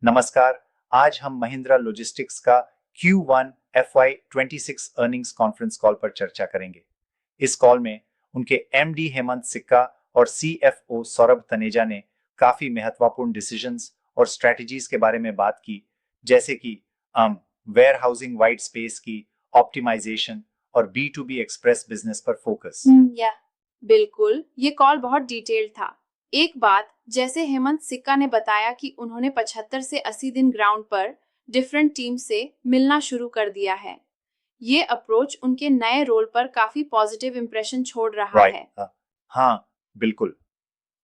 नमस्कार। आज हम महिंद्रा लॉजिस्टिक्स का Q1 FY26 earnings conference call पर चर्चा करेंगे। इस कॉल में उनके MD हेमंत सिक्का और CFO सौरभ तनेजा ने काफी महत्वपूर्ण डिसीजंस और स्ट्रेटजीज के बारे में बात की, जैसे कि वेयर हाउसिंग वाइट स्पेस की ऑप्टिमाइजेशन और B2B एक्सप्रेस बिजनेस पर फोकस। या बिल्कुल, ये कॉल बहुत डिटेल्ड था। एक बात, जैसे हेमंत सिक्का ने बताया कि उन्होंने 75 से 80 दिन ग्राउंड पर डिफरेंट टीम से मिलना शुरू कर दिया है। ये अप्रोच उनके नए रोल पर काफी पॉजिटिव इंप्रेशन छोड़ रहा है। हाँ, बिल्कुल।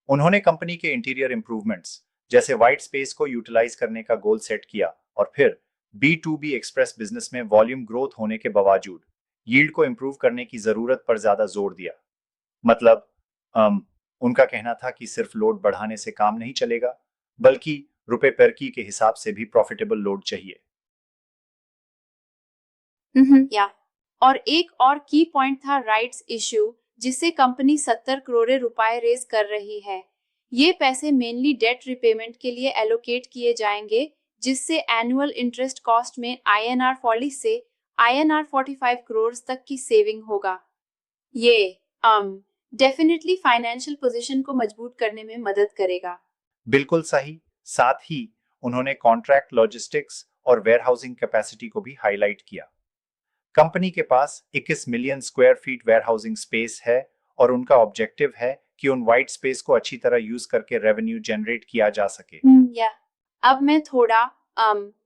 उन्होंने कंपनी के इंटीरियर इंप्रूवमेंट्स जैसे वाइट स्पेस को यूटिलाइज करने का गोल सेट किया और फिर B2B एक्सप्रेस बिजनेस में वॉल्यूम ग्रोथ होने के बावजूद यील्ड को इंप्रूव करने की जरूरत पर ज्यादा जोर दिया। मतलब उनका कहना था कि सिर्फ लोड बढ़ाने से काम नहीं चलेगा, बल्कि रुपए पर की के हिसाब से भी प्रॉफिटेबल लोड चाहिए। या और एक और की पॉइंट था राइट्स इश्यू, जिससे कंपनी 70 करोड़ रुपए रेज कर रही है। ये पैसे मेनली डेट रिपेमेंट के लिए एलोकेट किए जाएंगे, जिससे एनुअल इंटरेस्ट कॉस्ट में INR 40 से INR 45 करोड़ तक की सेविंग होगा। ये डेफिनेटली फाइनेंशियल पोजीशन को मजबूत करने में मदद करेगा। बिल्कुल सही। साथ ही उन्होंने कॉन्ट्रैक्ट लॉजिस्टिक्स और वेयरहाउसिंग कैपेसिटी को भी हाईलाइट किया। कंपनी के पास 21 million square feet warehousing space है और उनका ऑब्जेक्टिव है कि उन वाइट स्पेस को अच्छी तरह यूज करके रेवेन्यू जनरेट किया जा सके। या अब मैं थोड़ा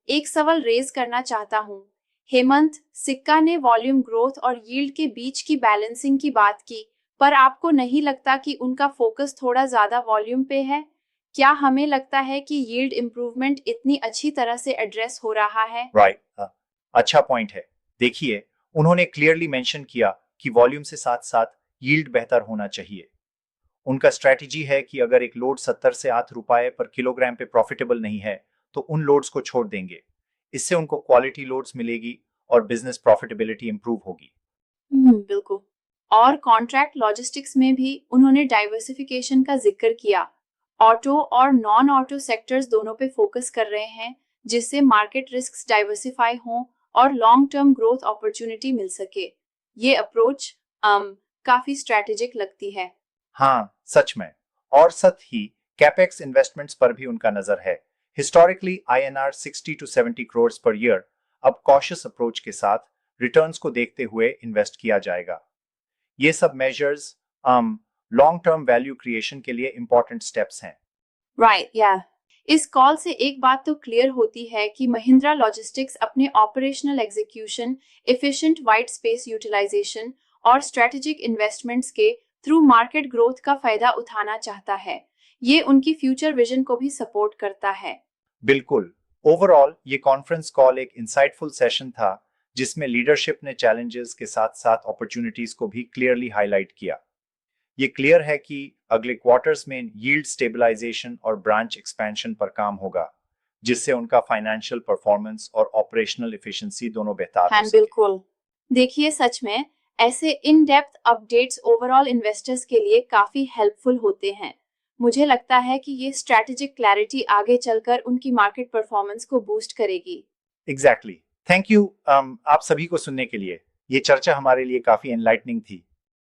एक सवाल रेज करना चाहता हूँ। हेमंत सिक्का ने वॉल्यूम ग्रोथ और यील्ड के बीच की बैलेंसिंग की बात की, पर आपको नहीं लगता कि उनका फोकस थोड़ा ज्यादा वॉल्यूम पे है? क्या हमें लगता है कि यील्ड इंप्रूवमेंट इतनी अच्छी तरह से एड्रेस हो रहा है? राइट, अच्छा पॉइंट है। देखिए, उन्होंने क्लियरली मेंशन किया कि वॉल्यूम से साथ साथ यील्ड बेहतर होना चाहिए। उनका स्ट्रेटजी है कि अगर एक लोड 70 से 8 रुपए पर किलोग्राम पे प्रॉफिटेबल नहीं है तो उन लोड्स को छोड़ देंगे। इससे उनको क्वालिटी लोड्स मिलेगी और बिजनेस प्रॉफिटेबिलिटी इंप्रूव होगी। बिल्कुल। और कॉन्ट्रैक्ट लॉजिस्टिक्स में भी उन्होंने डाइवर्सिफिकेशन का जिक्र किया। ऑटो और नॉन ऑटो सेक्टर्स दोनों पे फोकस कर रहे हैं, जिससे मार्केट रिस्क्स डाइवर्सिफाई हों और लॉन्ग टर्म ग्रोथ अपॉर्चुनिटी मिल सके। ये अप्रोच काफी स्ट्रेटेजिक लगती है। हाँ, सच में। और साथ ही कैपेक्स इन्वेस्टमेंट्स पर भी उनका नजर है। Historically INR 60 to 70 crore per year अब कॉशियस अप्रोच के साथ रिटर्न्स को देखते हुए इन्वेस्ट किया जाएगा। ये सब measures long term value creation के लिए इंपॉर्टेंट स्टेप्स हैं। राइट, या इस कॉल से एक बात तो क्लियर होती है कि महिंद्रा लॉजिस्टिक्स अपने operational execution, efficient white space utilization और स्ट्रेटेजिक इन्वेस्टमेंट्स के थ्रू मार्केट ग्रोथ का फायदा उठाना चाहता है। ये उनकी फ्यूचर विजन को भी सपोर्ट करता है। बिल्कुल। ओवरऑल ये कॉन्फ्रेंस कॉल एक इंसाइटफुल सेशन था, जिसमें लीडरशिप ने चैलेंजेस के साथ साथ अपॉर्चुनिटीज को भी क्लियरली हाईलाइट किया। ये क्लियर है कि अगले क्वार्टर्स में यील्ड स्टेबलाइजेशन और ब्रांच एक्सपेंशन पर काम होगा, जिससे उनका फाइनेंशियल परफॉर्मेंस और ऑपरेशनल एफिशिएंसी दोनों बेहतर हो सके। बिल्कुल। देखिए, सच में ऐसे in depth updates overall investors के लिए काफी हेल्पफुल होते हैं। मुझे लगता है कि ये स्ट्रैटेजिक क्लैरिटी आगे चलकर उनकी मार्केट परफॉर्मेंस को बूस्ट करेगी। एग्जैक्टली। थैंक यू आप सभी को सुनने के लिए। ये चर्चा हमारे लिए काफी एनलाइटनिंग थी।